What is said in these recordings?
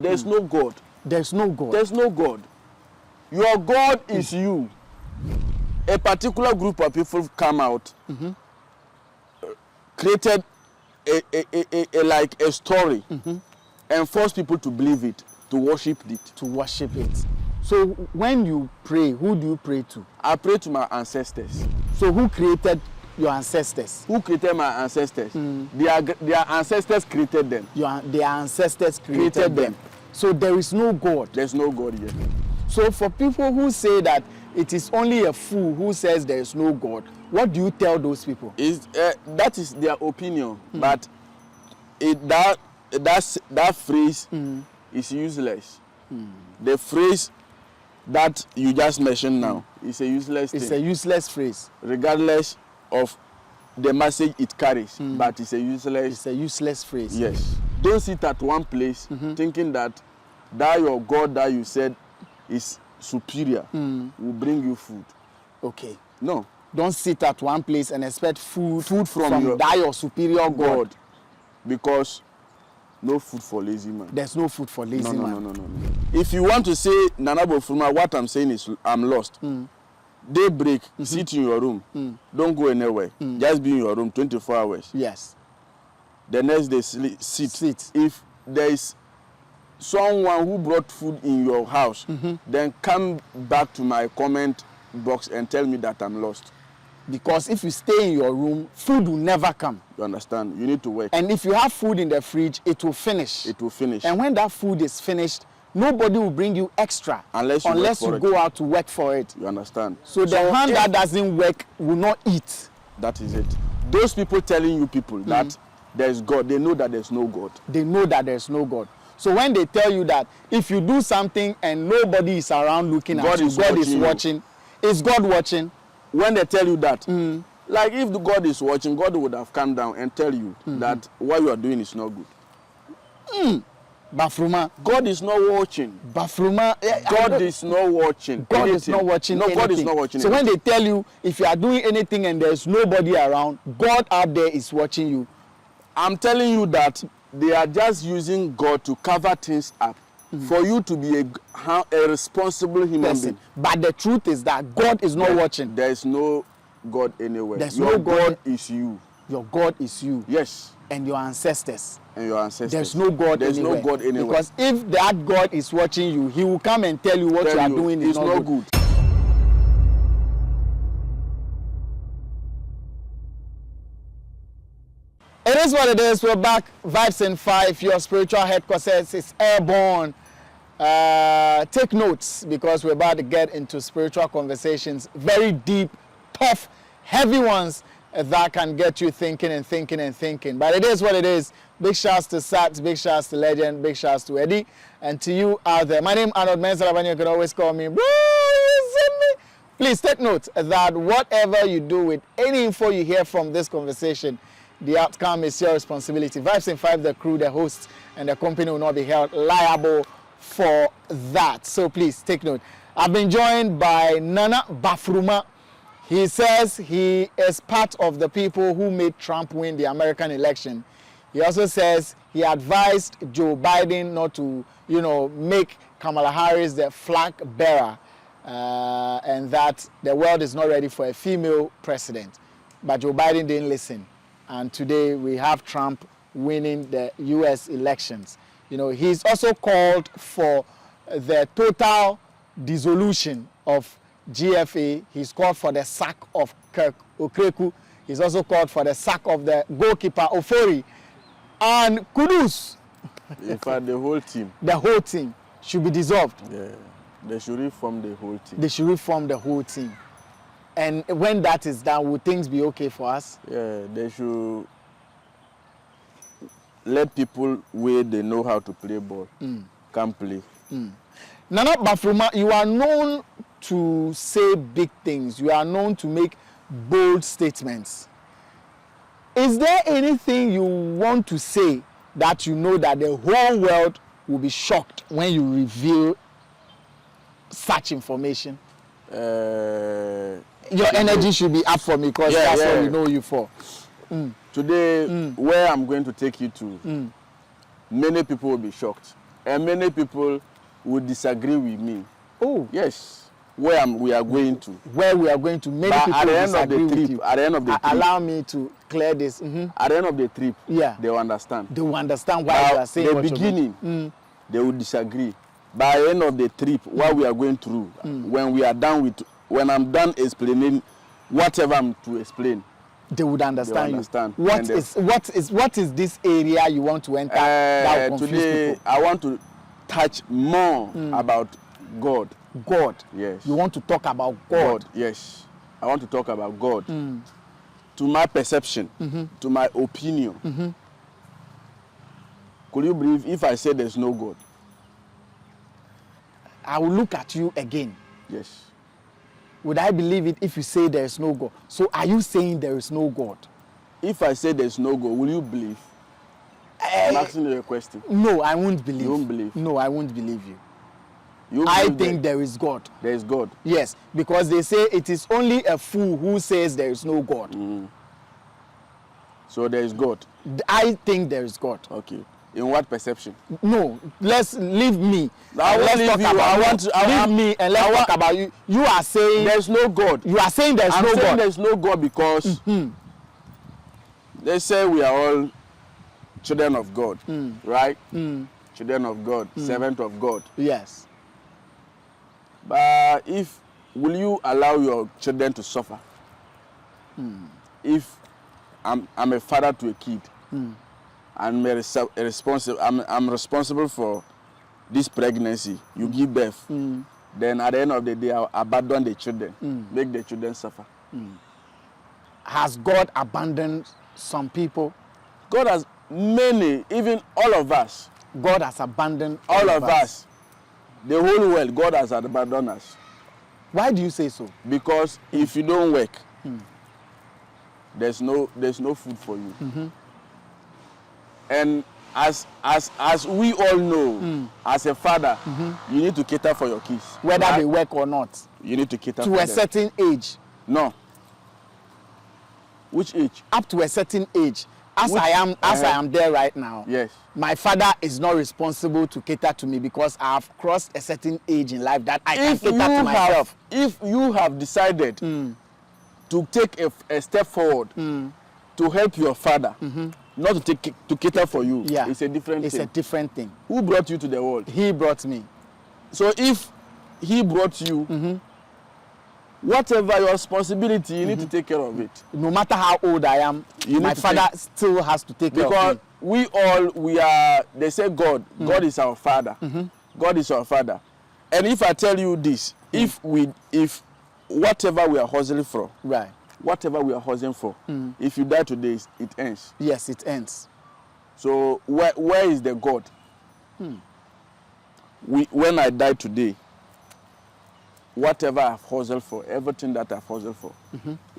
There's no God. There's no God. There's no God. Your God is you. A particular group of people come out, created like a story, and force people to believe it, to worship it. To worship it. So when you pray, who do you pray to? I pray to my ancestors. So who created your ancestors? Who created my ancestors? Their ancestors created them. Their ancestors created them. So there is no God. There's no God yet. So for people who say that it is only a fool who says there is no God, what do you tell those people? That is their opinion, but that phrase is useless. The phrase that you just mentioned now is a useless thing. It's a useless phrase. Regardless of the message it carries, but it's a useless phrase. Yes. Don't sit at one place thinking that your God that you said is superior will bring you food. Okay. No. Don't sit at one place and expect food from your superior God. Because no food for lazy man. There's no food for lazy man. No. If you want to say Nana Bafuruma, what I'm saying is I'm lost. Daybreak, sit in your room. Don't go anywhere. Just be in your room 24 hours. Yes. The next day, sit. If there is someone who brought food in your house, then come back to my comment box and tell me that I'm lost. Because if you stay in your room, food will never come. You understand? You need to work. And if you have food in the fridge, it will finish. It will finish. And when that food is finished, nobody will bring you extra unless you go out to work for it. You understand? So the hand that doesn't work will not eat. That is it. Those people telling you that there's God, they know that there's no God. They know that there's no God. So when they tell you that if you do something and nobody is around looking at you, God is watching. Is God watching? When they tell you that, like if the God is watching, God would have come down and tell you that what you are doing is not good. Bafuruma. God is not watching. Bafuruma. God is not watching. God is not watching. No, God is not watching. So when they tell you if you are doing anything and there's nobody around, God out there is watching you. I'm telling you that they are just using God to cover things up for you to be a responsible human being. But the truth is that God is not watching. There is no God anywhere. Your God is you. Your God is you. Yes. And your ancestors. There's no God There's anywhere. no God anywhere. Because if that God is watching you, he will come and tell you what you are doing is not good. It is what it is. We're back. Vibes in 5. Your spiritual headquarters is airborne. Take notes because we're about to get into spiritual conversations. Very deep, tough, heavy ones that can get you thinking and thinking and thinking. But it is what it is. Big shouts to Sats, big shouts to Legend, big shouts to Eddie, and to you out there. My name is Arnold. Elavanyo, you can always call me. Please take note that whatever you do with any info you hear from this conversation, the outcome is your responsibility. Vibes in 5, the crew, the hosts, and the company will not be held liable for that. So please take note. I've been joined by Nana Bafuruma. He says he is part of the people who made Trump win the American election. He also says he advised Joe Biden not to, make Kamala Harris the flag bearer, and that the world is not ready for a female president. But Joe Biden didn't listen. And today we have Trump winning the U.S. elections. He's also called for the total dissolution of GFA. He's called for the sack of Kirk Okreku. He's also called for the sack of the goalkeeper Ofori. And Kudus. In fact, the whole team. The whole team should be dissolved. Yeah, they should reform the whole team. They should reform the whole team. And when that is done, will things be okay for us? Yeah, they should let people where they know how to play ball can play. Nana Bafuruma, you are known to say big things. You are known to make bold statements. Is there anything you want to say that you know that the whole world will be shocked when you reveal such information? Your energy should be up for me because that's what we know you for. Today, where I'm going to take you to, many people will be shocked. And many people would disagree with me. Oh. Yes. We are going to. Where we are going to. Many but people at the end of disagree the trip, with you. at the end of the trip, allow me to clear this. At the end of the trip, yeah, they will understand. They will understand why you are saying the beginning, they will disagree. By the end of the trip, what we are going through, when we are done with, when I'm done explaining whatever I'm to explain, they would understand. You. What is this area you want to enter that will confuse today, people? I want to touch more about God. God. Yes. You want to talk about God. Yes. I want to talk about God. To my perception, to my opinion. Could you believe if I say there's no God? I will look at you again. Yes. Would I believe it if you say there is no God? So are you saying there is no God? If I say there's no God, will you believe? I'm asking you a question. No, I won't believe. You won't believe? No, I won't believe you. I think there is God. There is God. Yes, because they say it is only a fool who says there is no God. So there is God. I think there is God. Okay. In what perception? No, let's leave me. Let's talk about leave me and let's talk about you. You are saying there's no God. You are saying there's no God. There's no God because they say we are all children of God, right? Children of God, servant of God. Yes. But will you allow your children to suffer? If I'm a father to a kid, I'm responsible for this pregnancy. You give birth, then at the end of the day, I'll abandon the children, make the children suffer. Has God abandoned some people? God has many, even all of us. God has abandoned all of us. The whole world, God has abandoned us. Why do you say so? Because if you don't work, there's no food for you. And as we all know, as a father, you need to cater for your kids. Whether they work or not. You need to cater to for them. To a certain age. No. Which age? Up to a certain age. As I am there right now. Yes. My father is not responsible to cater to me because I have crossed a certain age in life that I can cater to myself. If you have decided to take a step forward to help your father, not to cater for you, it's a different thing. It's a different thing. Who brought you to the world? He brought me. So if he brought you, whatever your responsibility, you need to take care of it. No matter how old I am, my father still has to take care of me. Because they say God is our father. God is our father. And if I tell you this, if whatever we are hustling for, right, whatever we are hustling for, if you die today, it ends. Yes, it ends. So where is the God? When I die today, whatever I've hustled for, everything that I've hustled for,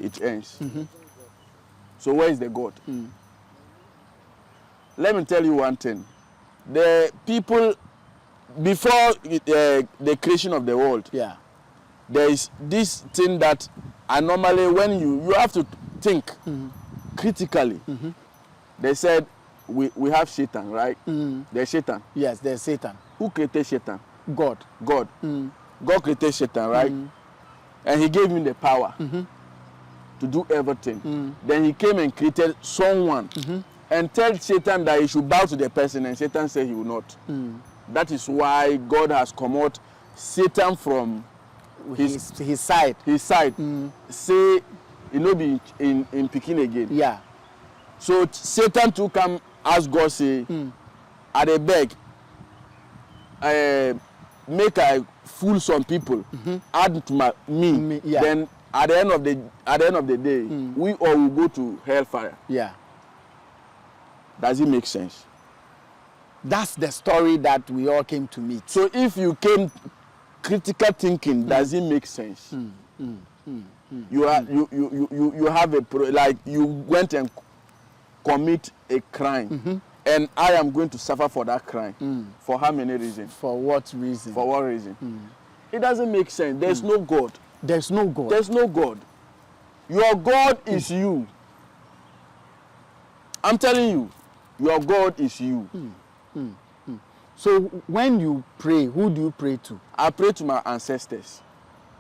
it ends. So where is the God? Let me tell you one thing. The people, before the creation of the world, there is this thing that I normally, when you have to think critically. They said we have Satan, right? There's Satan. Yes, there's Satan. Who created Satan? God. God. God created Satan, right? And he gave him the power to do everything. Then he came and created someone and told Satan that he should bow to the person, and Satan said he will not. That is why God has come out Satan from his side. His side. Say, be in Peking again. Yeah. So Satan too come ask God, say, I dey beg, make I fool some people, add to me. Yeah. Then at the end of the day, we all will go to hellfire. Yeah. Does it make sense? That's the story that we all came to meet. So if you came critical thinking, does it make sense? You have you went and commit a crime, and I am going to suffer for that crime. For how many reasons? For what reason? For what reason? It doesn't make sense. There's no God. There's no God. There's no God. Your God is you. I'm telling you, your God is you. So when you pray, who do you pray to? I pray to my ancestors.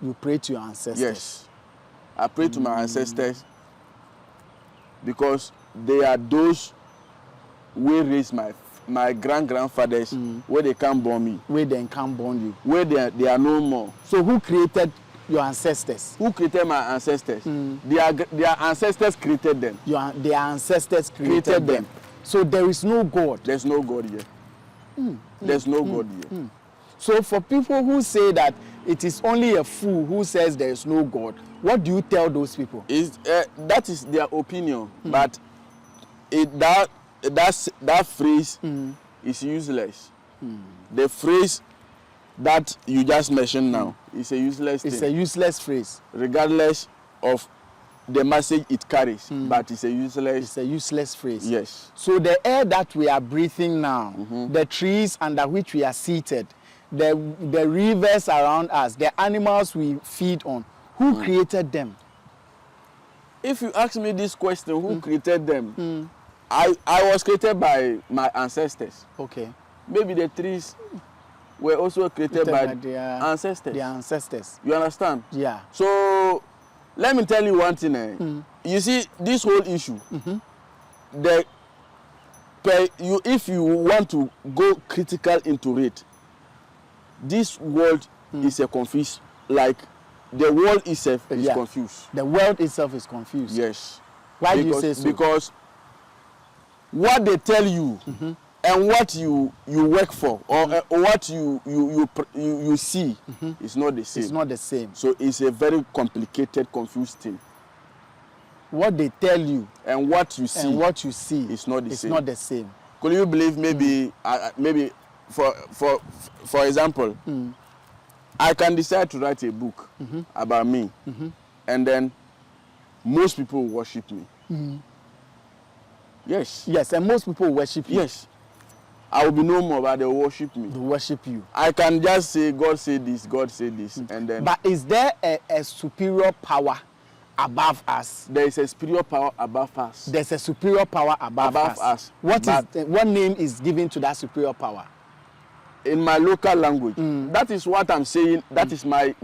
You pray to your ancestors? Yes. I pray to my ancestors because they are those who raised my grandfathers where they can't born me. Where they can't born you. Where they are no more. So who created your ancestors? Who created my ancestors? Their ancestors created them. Their ancestors created them. So there is no God. There's no God here. There's no God here. So for people who say that it is only a fool who says there is no God, what do you tell those people? That is their opinion, but that phrase is useless. The phrase that you just mentioned now is a useless thing. It's a useless phrase. Regardless of the message it carries, but it's a useless phrase. Yes. So the air that we are breathing now, the trees under which we are seated, the rivers around us, the animals we feed on, who created them? If you ask me this question, who created them? I was created by my ancestors. Okay. Maybe the trees were also created by their ancestors. Their ancestors. You understand? Yeah. So let me tell you one thing. You see, this whole issue, if you want to go critical into it, this world is a confused, like the world itself is confused. The world itself is confused. Yes. Why do you say so? Because what they tell you and what you work for or what you see is not the same. It's not the same. So it's a very complicated, confused thing. What they tell you and what you see is not the same. Not the same. Could you believe maybe for example, I can decide to write a book about me, and then most people worship me. Yes. Yes, and most people worship you. Yes. I will be no more, but they worship me. They worship you. I can just say, God said this, God said this, and then... But is there a superior power above us? There is a superior power above us. There's a superior power above us. What name is given to that superior power? In my local language. That is what I'm saying. That is my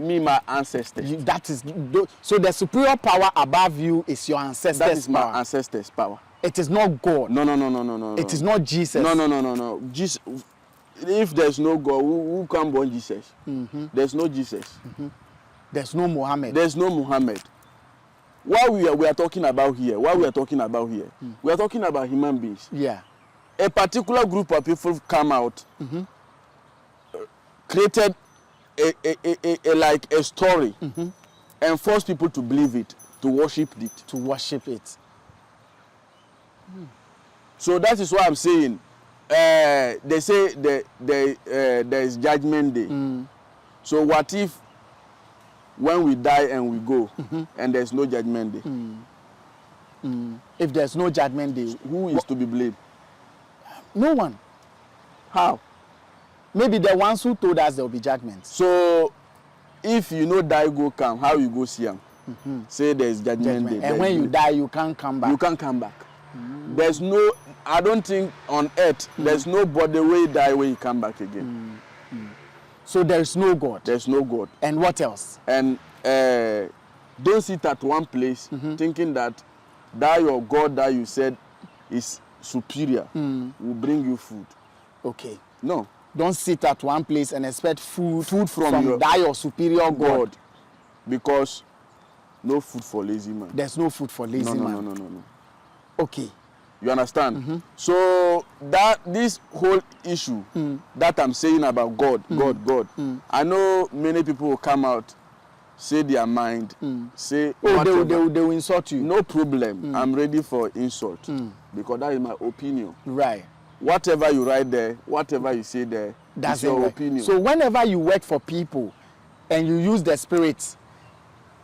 ancestors. So the superior power above you is your ancestors' power. That is my ancestors' power. It is not God. No. It is not Jesus. No. Jesus. If there's no God, who can born Jesus? There's no Jesus. There's no Muhammad. There's no Muhammad. What we are talking about here, we are talking about human beings. Yeah. A particular group of people come out, created a story, and force people to believe it, to worship it. So that is what I'm saying. They say there is judgment day. So what if when we die and we go and there's no judgment day? If there's no judgment day, who is to be blamed? No one. How? Maybe the ones who told us there will be judgment. So if you know die go come, how you go see them? Say there's judgment day. And when you die, you can't come back. You can't come back. There's no, I don't think on earth, there's nobody where die where you come back again. So there's no God. There's no God. And what else? And don't sit at one place thinking that your God that you said is superior will bring you food. Okay. No. Don't sit at one place and expect food from your superior God. Because no food for lazy man. There's no food for lazy man. No. Okay. You understand? So that this whole issue that I'm saying about God, I know many people will come out, say their mind, say they will insult you. No problem. I'm ready for insult because that is my opinion. Right. Whatever you write there, whatever you say there, that's your opinion. So whenever you work for people and you use the spirits,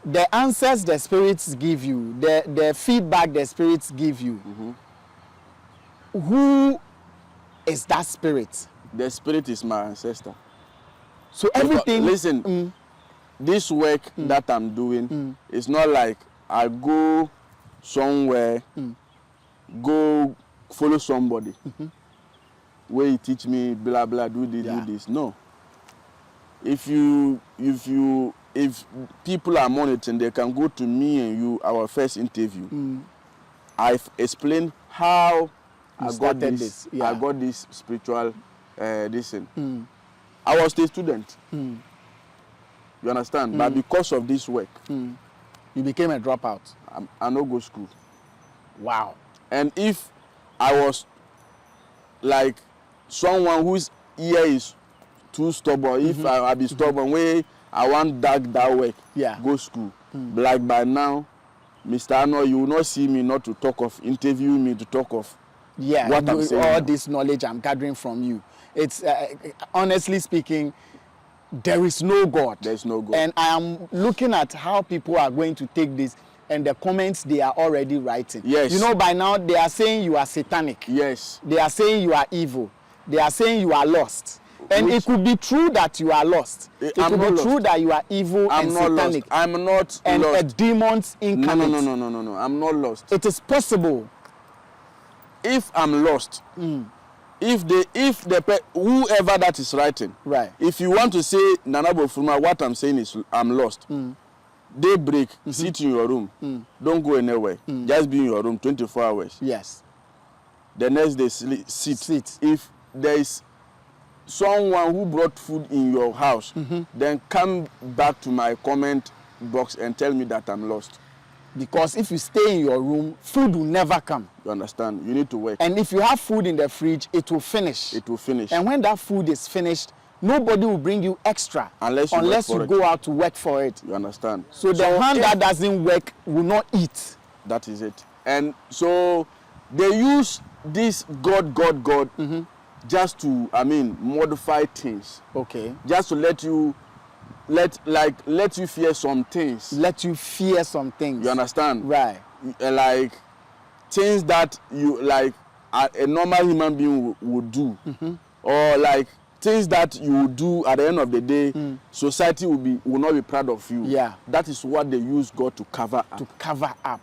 the answers the spirits give you, the feedback the spirits give you, who is that spirit? The spirit is my ancestor. So everything... Listen, this work that I'm doing is not like I go somewhere, go follow somebody. where you teach me blah blah, do this, Yeah. do this. No. If people are monitoring, they can go to me and you, our first interview. I've explained how I got this. Yeah. I got this spiritual this thing. I was a student. You understand? But because of this work, You became a dropout. I no go school. Wow. And if I was like someone whose ear is too stubborn, if I be stubborn, way I want that work, Yeah. go school. Like by now, Mr. Arnold, you will not see me not to talk of, interview me to talk of Yeah, what I'm saying. all this knowledge I'm gathering from you. It's honestly speaking, there is no God. There's no God. And I am looking at how people are going to take this and the comments they are already writing. Yes. You know, by now they are saying you are satanic. Yes. They are saying you are evil. They are saying you are lost. And it could be true that you are lost. It I'm could be not true lost. that you are evil I'm and not satanic. lost. I'm not and lost. a demon's incarnate. No. I'm not lost. It is possible. If I'm lost, whoever that is writing, Right. if you want to say Nana Bafuruma, what I'm saying is I'm lost. Daybreak, sit in your room. Don't go anywhere. Just be in your room 24 hours. Yes. The next day, sit. If there is someone who brought food in your house, then come back to my comment box and tell me that I'm lost. Because if you stay in your room, food will never come. You understand? You need to work. And if you have food in the fridge, it will finish. It will finish. And when that food is finished, nobody will bring you extra Unless you go out to work for it. You understand? So the hand that doesn't work will not eat. That is it. And so they use this God just to, modify things. Okay. Just to let you fear some things. Let you fear some things. You understand? Right. Like things that you like a normal human being would do, or like things that you would do at the end of the day, society will not be proud of you. Yeah. That is what they use God to cover up. To cover up.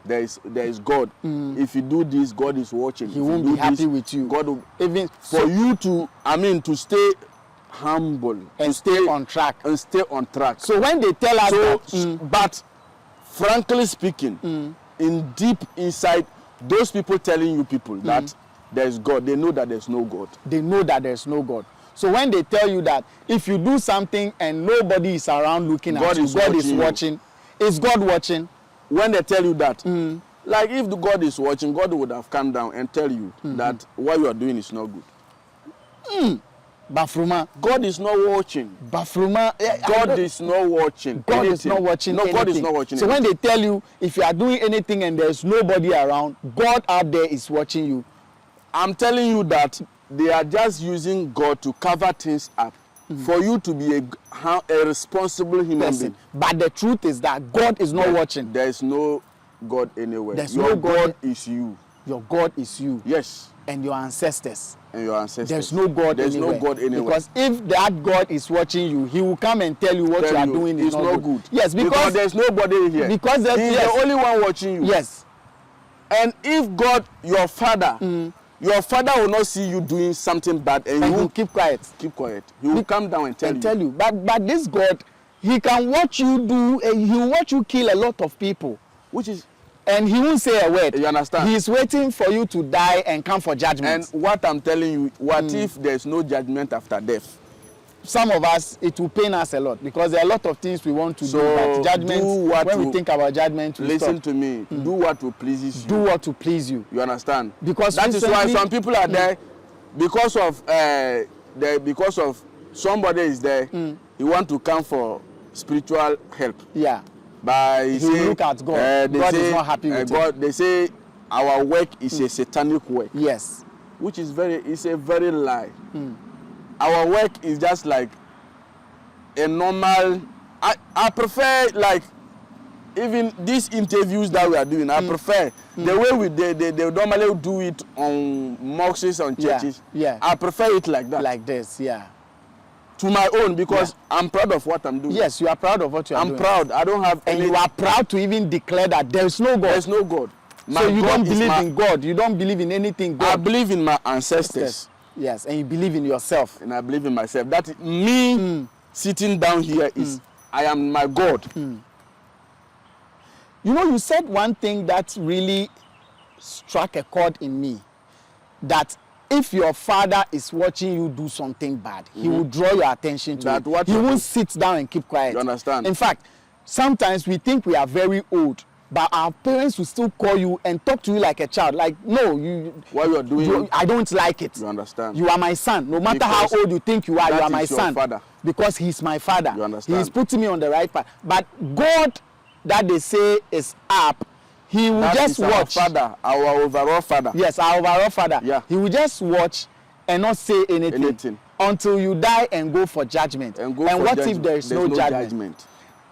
There is God. If you do this, God is watching. He won't be happy with you. God will, even for you to stay humble and stay on track. And stay on track. So when they tell us that, but frankly speaking, in deep inside, those people telling you people that there's God, they know that there's no God. They know that there's no God. So when they tell you that if you do something and nobody is around looking at you, God is watching. Is God watching? When they tell you that, like if the God is watching, God would have come down and tell you that what you are doing is not good. Bafuruma. God is not watching. Bafuruma. God is not watching. God is not watching. No, anything. God is not watching. So when they tell you if you are doing anything and there's nobody around, God out there is watching you. I'm telling you that they are just using God to cover things up for you to be a responsible human being. But the truth is that God is not watching. There is no God anywhere. There's Your no God is you. Your God is you. Yes. And your ancestors. And your ancestors. There's no God There's anywhere. no God anywhere. Because if that God is watching you, he will come and tell you what you are doing is not good. Yes, because there's nobody here. Because he's the only one watching you. Yes. And if God, your father will not see you doing something bad and you will keep quiet. Keep quiet. He will come down and tell you. But this God, he can watch you do, he will watch you kill a lot of people. And he won't say a word. You understand? He is waiting for you to die and come for judgment. And what I'm telling you, what if there's no judgment after death? Some of us, it will pain us a lot because there are a lot of things we want to do. But judgment, when we think about judgment, we listen to me. Do what will please you. Do what to please you. You understand? Because that is why some people are there because of somebody is there. He want to come for spiritual help. Yeah. But he say, look at God. God is not happy with God. They say our work is a satanic work. Yes. Which is a very lie. Our work is just like a normal. I prefer like even these interviews that we are doing. I prefer the way they normally do it on mosques and churches. Yeah. I prefer it like that. Like this, yeah. To my own, because I'm proud of what I'm doing. Yes, you are proud of what you are doing. I'm proud. I don't have any. And you are proud to even declare that there is no God. There is no God. So you don't believe in God. You don't believe in anything God. I believe in my ancestors. Yes, and you believe in yourself. And I believe in myself. That me sitting down here is, I am my God. You know, you said one thing that really struck a chord in me, that if your father is watching you do something bad, he will draw your attention to it. He won't sit down and keep quiet. You understand? In fact, sometimes we think we are very old, but our parents will still call you and talk to you like a child. Like, no, what you are doing, I don't like it. You understand? You are my son. No matter how old you think you are my son. Father. Because he's my father. You understand? He's putting me on the right path. But God, that they say is up, he will just watch. Our father, our overall father. Yes, our overall father. Yeah. He will just watch and not say anything until you die and go for judgment. And what if there is no judgment?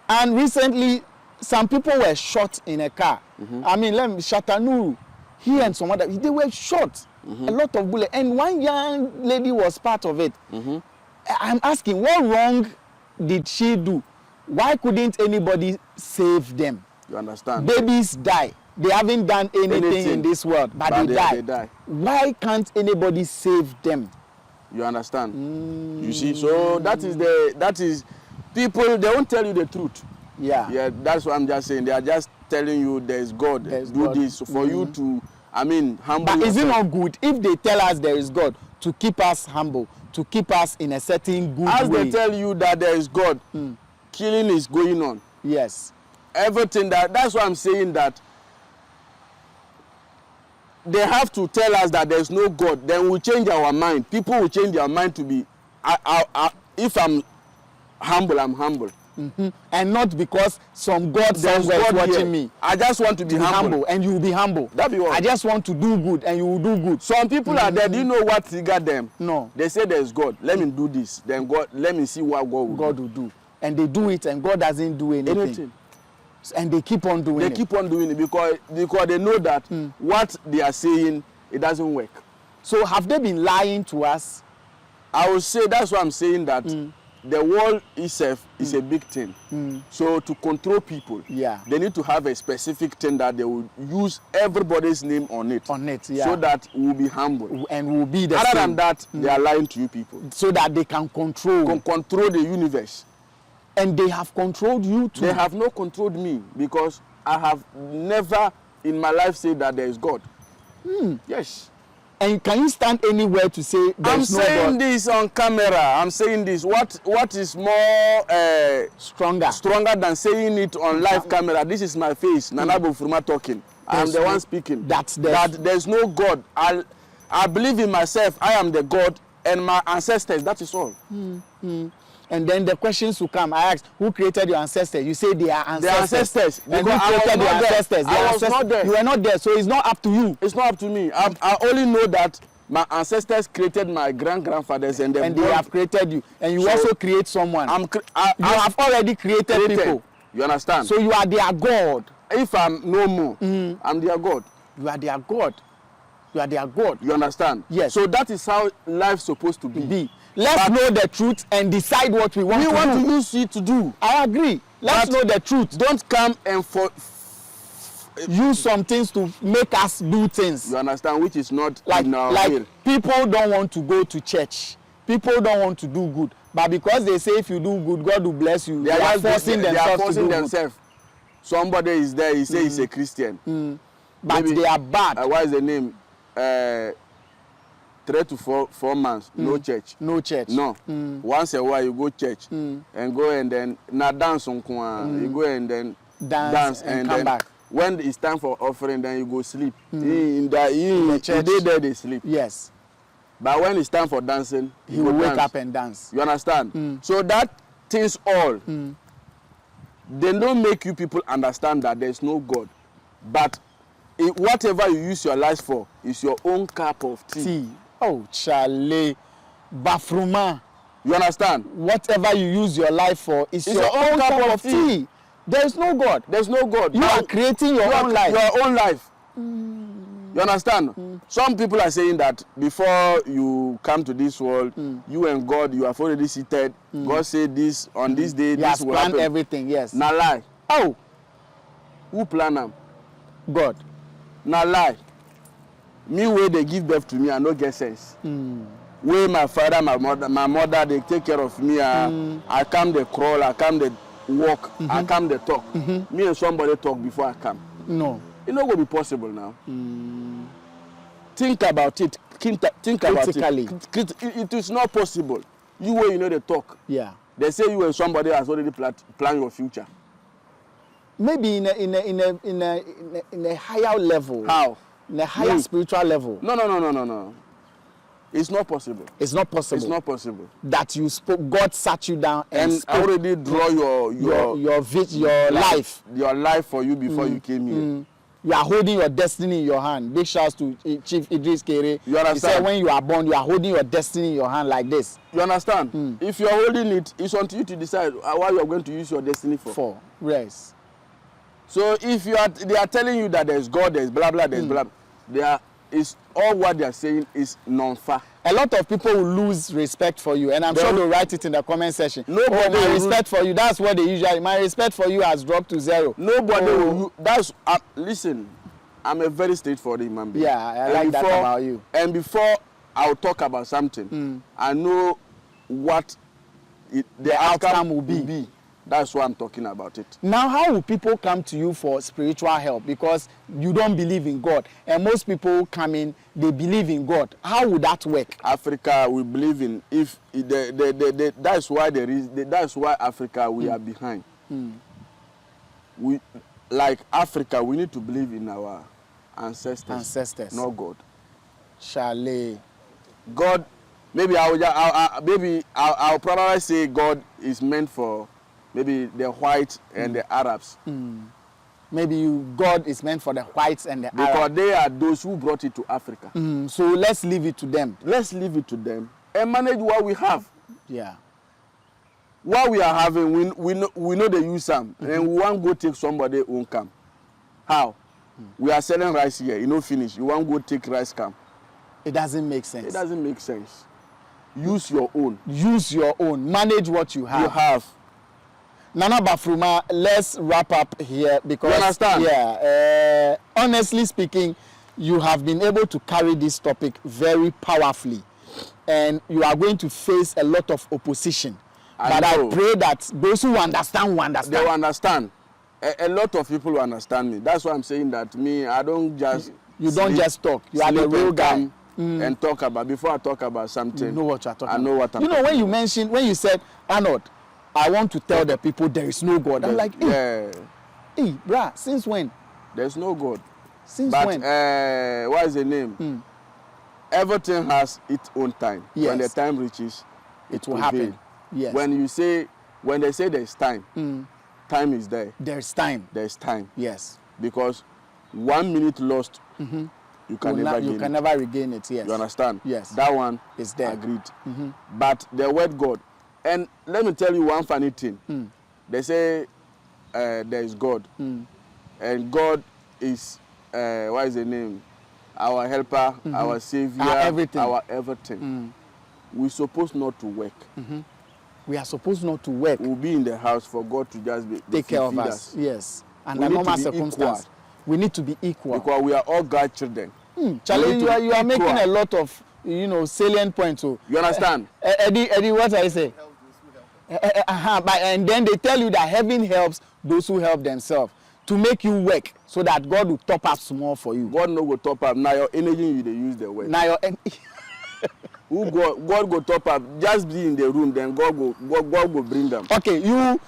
And recently, some people were shot in a car. I mean, Shatanuru, he and some other, they were shot. A lot of bullets. And one young lady was part of it. I'm asking, what wrong did she do? Why couldn't anybody save them? You understand? Babies die. They haven't done anything in this world, but they die. Why can't anybody save them? You understand? You see, so that is people, they won't tell you the truth. Yeah, that's what I'm just saying. They are just telling you there is God. Do this for you to, I mean, humble yourself. But is it not good if they tell us there is God to keep us humble, to keep us in a certain good way? As they tell you that there is God, killing is going on. Yes. Everything that's why I'm saying that they have to tell us that there is no God. Then we'll change our mind. People will change their mind to be, if I'm humble, I'm humble. And not because some God somewhere is watching me. I just want to be humble. And you will be humble. That be all. I just want to do good and you will do good. Some people are there, do you know what triggered them? No. They say there's God. Let me do this. Then God, let me see what God will do. And they do it and God doesn't do anything. And they keep on doing it. They keep on doing it because they know that what they are saying, it doesn't work. So have they been lying to us? I would say that's why I'm saying that the world itself is a big thing. So to control people, they need to have a specific thing that they will use everybody's name on it. So that we'll be humble. And we'll be the same. Other than that, they are lying to you people. So that they can control the universe. And they have controlled you too. They have not controlled me because I have never in my life said that there is God. Yes. And can you stand anywhere to say there's no God? I'm saying this on camera. I'm saying this. What is more stronger than saying it on live camera? This is my face, Nana Bafuruma talking. I'm the one speaking. That there's no God. I believe in myself. I am the God and my ancestors. That is all. And then the questions will come. I asked, who created your ancestors? You say they are ancestors. The ancestors. And who created the ancestors? I was not there. You were not there, so it's not up to you. It's not up to me. I only know that my ancestors created my grandfathers and they have created you. And you also create someone. You have already created people. You understand? So you are their God. If I'm no more, I'm their God. You are their God. You are their God. You understand? Yes. So that is how life's supposed to be. Let's know the truth and decide what we want to do. We want to use it to do. I agree. Let's know the truth. Don't come and use some things to make us do things. You understand? Which is not in our will. People don't want to go to church. People don't want to do good. But because they say if you do good, God will bless you. They are forcing themselves to do good. Somebody is there, he says he's a Christian. But they are bad. What is the name? 3 to 4 months, no church. No church. No. Once a while you go church and go and then dance on you go and then dance and come back. When it's time for offering, then you go sleep. In the church, they sleep. Yes. But when it's time for dancing, he will wake up and dance. You understand? So that things all, they don't make you people understand that there's no God. But whatever you use your life for is your own cup of tea. Oh, Charlie, Bafuruma. You understand? Whatever you use your life for is your own cup of tea. There is no God. There's no God. You are creating your own life. Your own life. You understand? Some people are saying that before you come to this world, you and God, you have already seated. God said this on this day. He has planned everything. Yes. Now lie. Oh. Who plan them? God. Now lie. Me where they give birth to me, I no get sense. Where my father, my mother, they take care of me. I come the crawl, I come the walk, I come the talk. Me and somebody talk before I come. No. It's not going to be possible now. Think about it. Think about it. It is not possible. You where you know the talk. Yeah. They say you and somebody has already planned your future. Maybe in a higher level. How? In a higher spiritual level. No. It's not possible. It's not possible. It's not possible. That you spoke, God sat you down and already draw your life. Your life for you before you came here. You are holding your destiny in your hand. Big shouts to Chief Idris Kere. You understand? He said when you are born, you are holding your destiny in your hand like this. You understand? If you are holding it, it's on you to decide what you are going to use your destiny for. Yes. So if they are telling you that there's God, there's blah blah, there's blah, is all what they are saying is non-fact. A lot of people will lose respect for you, and I'm sure they'll write it in the comment section. Nobody my respect for you, that's what they usually, my respect for you has dropped to 0. Nobody will, listen, I'm a very straightforward human being. Yeah, I like that about you. And before I'll talk about something, I know what the outcome will be. That's why I'm talking about it. Now, how will people come to you for spiritual help? Because you don't believe in God. And most people come in, they believe in God. How would that work? Africa, we believe in, that's why Africa, we are behind. Like Africa, we need to believe in our ancestors. Not God. Chalet. God, maybe I'll probably say God is meant for maybe the whites and the Arabs. Maybe God is meant for the whites and the Arabs. Because they are those who brought it to Africa. So let's leave it to them. Let's leave it to them and manage what we have. Yeah. What we are having, we know they use some. And we want to go take somebody who won't come. How? We are selling rice here, finish. You want to go take rice come. It doesn't make sense. It doesn't make sense. Use your own. Use your own. Manage what you have. You have. Nana Bafuruma, let's wrap up here because you understand? Yeah, honestly speaking, you have been able to carry this topic very powerfully, and you are going to face a lot of opposition. I pray that those who understand will understand. They will understand. A lot of people will understand me. That's why I'm saying that I don't just. You don't just talk. You are the real guy. And talk about before I talk about something. You know what you are talking about. I know what I'm talking about. When you said Arnold, I want to tell the people there is no God. I'm like, hey, bruh, since when? There's no God. Since when? What is the name? Everything has its own time. Yes. When the time reaches, it will happen. Yes. When they say there's time, time is there. There's time. There's time. Yes. Because 1 minute lost, you can never regain it. Yes. You understand? Yes. That one is there. Agreed. But the word God. And let me tell you one funny thing. They say there is God. And God is, what is the name? Our helper, our savior, our everything. We're supposed not to work. We are supposed not to work. We'll be in the house for God to just take care of us. Yes. And under normal circumstances, we need to be equal. Because we are all God's children. Charlie, you are making a lot of, salient points. So, you understand? Eddie, what I say? And then they tell you that heaven helps those who help themselves to make you work so that God will top up small for you. God no go top up. Now your energy you dey use the work. Now your Who God go top up? Just be in the room, then God go bring them. Okay, you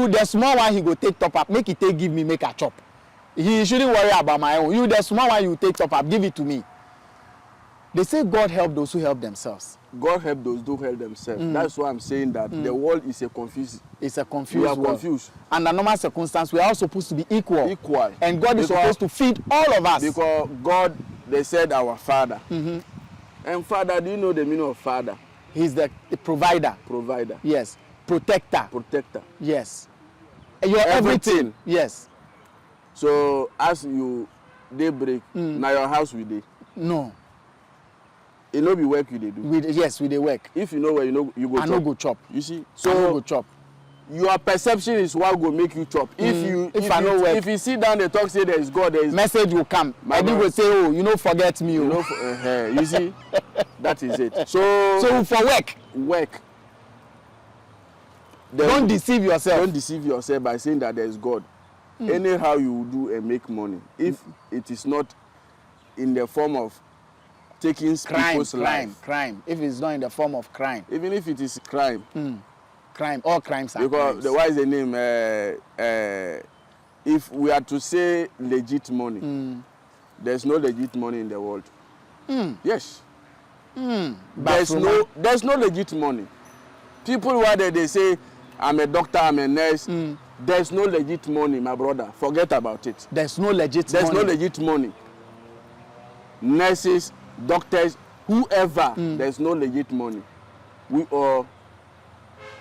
the small one he go take top up. Make it give me, make a chop. He shouldn't worry about my own. You the small one you take top up, give it to me. They say God help those who help themselves. God help those who help themselves. That's why I'm saying that the world is a confused. It's a confused world. We are world. confused. Under normal circumstances, we are all supposed to be equal. Equal. And God is supposed to feed all of us. Because God, they said our Father. And Father, do you know the meaning of Father? He's the provider. Provider. Yes. Protector. Protector. Yes. You're everything. Yes. So as they break, now your house will dey. No. It no be work you dey do. Yes, we dey work. If you know where you go I no go chop. You see? So I no go chop. your perception is what will make you chop. If you sit down and talk, say there is God, there is message will come. And you will say, oh, you know, forget me. You see, that is it. So for work. Don't deceive yourself. Don't deceive yourself by saying that there is God. Anyhow you do and make money. If it is not in the form of taking people's life. Crime. If it's not in the form of crime. Even if it is crime. Crime. All crimes are because crimes. Why is the name? If we are to say legit money, there's no legit money in the world. Yes. There's no legit money. People who are there, they say, I'm a doctor, I'm a nurse. There's no legit money, my brother. Forget about it. There's no legit money. There's no legit money. Nurses, doctors, whoever, there's no legit money.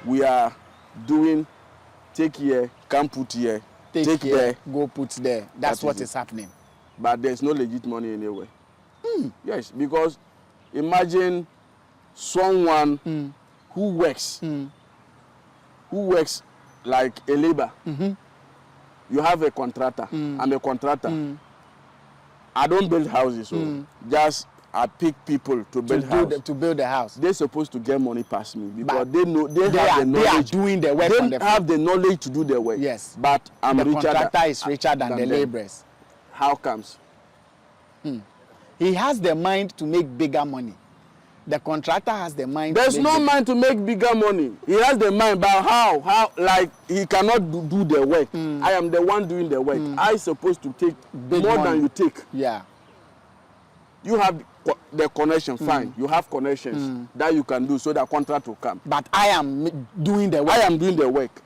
We are doing, take here, come put here. Take here, there, go put there. That's what is happening. But there's no legit money anywhere. Yes, because imagine someone who works like a labor. You have a contractor. I'm a contractor. I don't build houses, so just I pick people to build the house. They're supposed to get money past me because they know they have the knowledge. They are doing the work. They have the knowledge to do the work. Yes, but the contractor is richer than the laborers. How comes? He has the mind to make bigger money. The contractor has the mind. There's no mind to make bigger money. He has the mind, but how? Like he cannot do the work. I am the one doing the work. I'm supposed to take more than you take. Yeah. You have the connection, fine. You have connections that you can do so that contract will come. But I am doing the work. I am doing the work.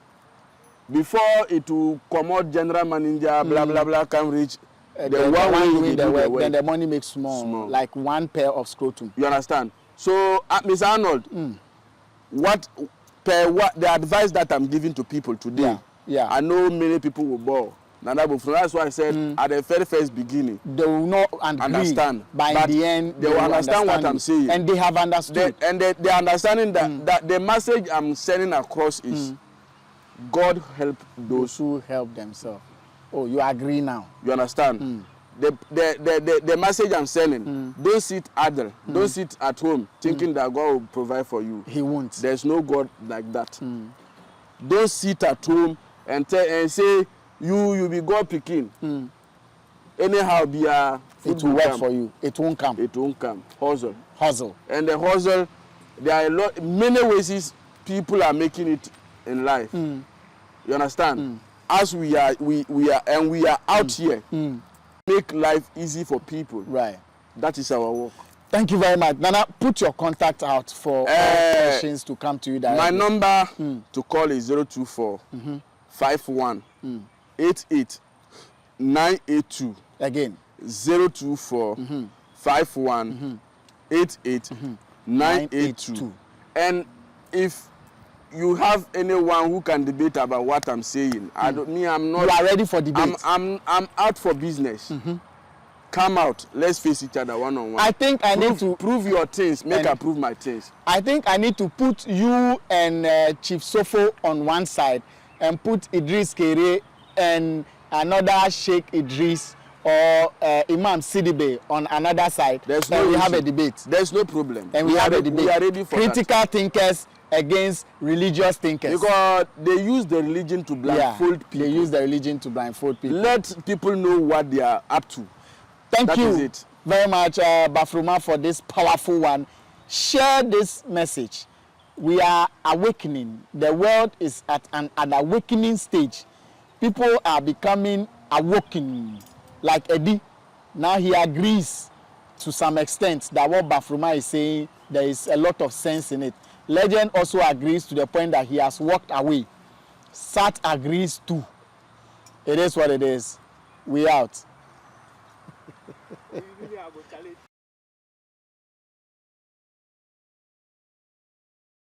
Before it will come out, general manager, blah, blah, blah, can reach the one doing the work. Then the money makes small, like one pair of scrotum. You understand? So, Mr. Arnold, what the advice that I'm giving to people today, I know many people will bore. Nana Bafuruma, that's why I said at the very first beginning, they will not understand. But in the end, they will understand what I'm saying. And they have understood. They are understanding that the message I'm sending across is God help those who help themselves. Oh, you agree now? You understand? The message I'm sending, don't sit idle. Don't sit at home thinking that God will provide for you. He won't. There's no God like that. Don't sit at home and say, you be God picking. Anyhow, it will work for you. It won't come. It won't come. Hustle. And the hustle, there are many ways people are making it in life. You understand? As we are out here, make life easy for people. Right. That is our work. Thank you very much. Nana, put your contact out for all questions to come to you directly. My number to call is 024 51 88 982. Again. 024 51 88 982. And if you have anyone who can debate about what I'm saying, I'm not. You are ready for debate. I'm out for business. Come out. Let's face each other one-on-one. I think I need to prove your things. Make I prove my things. I think I need to put you and Chief Sofo on one side and put Idris Kere and another Sheikh Idris or Imam Sidibe on another side. We have a debate. There's no problem. And we have a debate. We are ready for critical thinkers against religious thinkers. Because they use the religion to blindfold people. They use the religion to blindfold people. Let people know what they are up to. Thank you very much, Bafuruma, for this powerful one. Share this message. We are awakening. The world is at an awakening stage. People are becoming awoken. Like Eddie, now he agrees to some extent that what Bafuruma is saying, there is a lot of sense in it. Legend also agrees to the point that he has walked away. Sat agrees too. It is what it is. We out.